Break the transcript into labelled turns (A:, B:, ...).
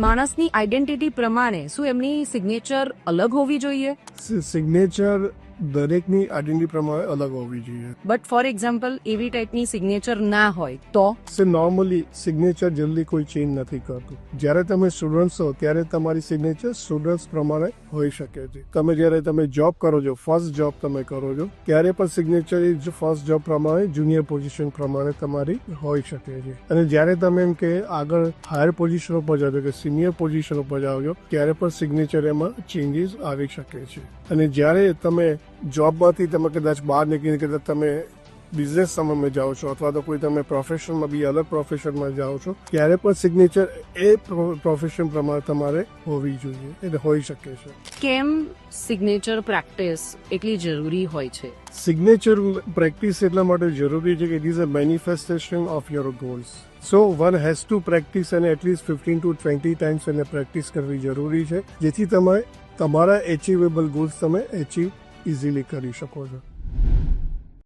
A: માણસની આઈડેન્ટિટી પ્રમાણે શું એમની સિગ્નેચર અલગ હોવી જોઈએ?
B: સિગ્નેચર દરેકની આઈડેન્ટિટી પ્રમાણે અલગ હોવી જોઈએ.
A: બટ ફોર એક્ઝામ્પલ એવી ટાઈપની સિગ્નેચર ના હોય તો
B: નોર્મલી સિગ્નેચર જલ્દી કોઈ ચેન્જ નથી કરતું. જ્યારે તમે સ્ટુડન્ટ છો ત્યારે તમારી સિગ્નેચર સ્ટુડન્ટ્સ પ્રમાણે હોઈ શકે છે. જ્યારે તમે જોબ કરો છો, ફર્સ્ટ જોબ તમે કરો છો, ત્યારે પણ સિગ્નેચર એ ફર્સ્ટ જોબ પ્રમાણે જુનિયર પોઝિશન પ્રમાણે તમારી હોઈ શકે છે. અને જ્યારે તમે એમ કે આગળ હાયર પોઝિશન ઉપર જાઓ કે સિનિયર પોઝિશન ઉપર જાઓ છો, ત્યારે પણ સિગ્નેચર એમાં ચેન્જીસ આવી શકે છે. અને જ્યારે તમે જોબમાંથી તમે કદાચ બહાર નીકળીને કદાચ તમે બિઝનેસ સમયમાં જાઓ છો અથવા તો કોઈ તમે પ્રોફેશનમાં બી અલગ પ્રોફેશનમાં જાઓ છો, ત્યારે પણ સિગ્નેચર એ પ્રોફેશન પ્રમાણે તમારે હોવી જોઈએ, એટલે હોઈ શકે છે.
A: કેમ સિગ્નેચર પ્રેક્ટિસ એટલી જરૂરી હોય છે?
B: સિગ્નેચર પ્રેક્ટિસ એટલા માટે જરૂરી છે કે it is a manifestation of your goals. So one has to practice અને એટલીસ્ટ 15 to 20 ટાઈમ્સ એને પ્રેક્ટિસ કરવી જરૂરી છે, જેથી તમે તમારા એચિવેબલ ગોલ્સ તમે એચીવ ઇઝીલી કરી શકો છો.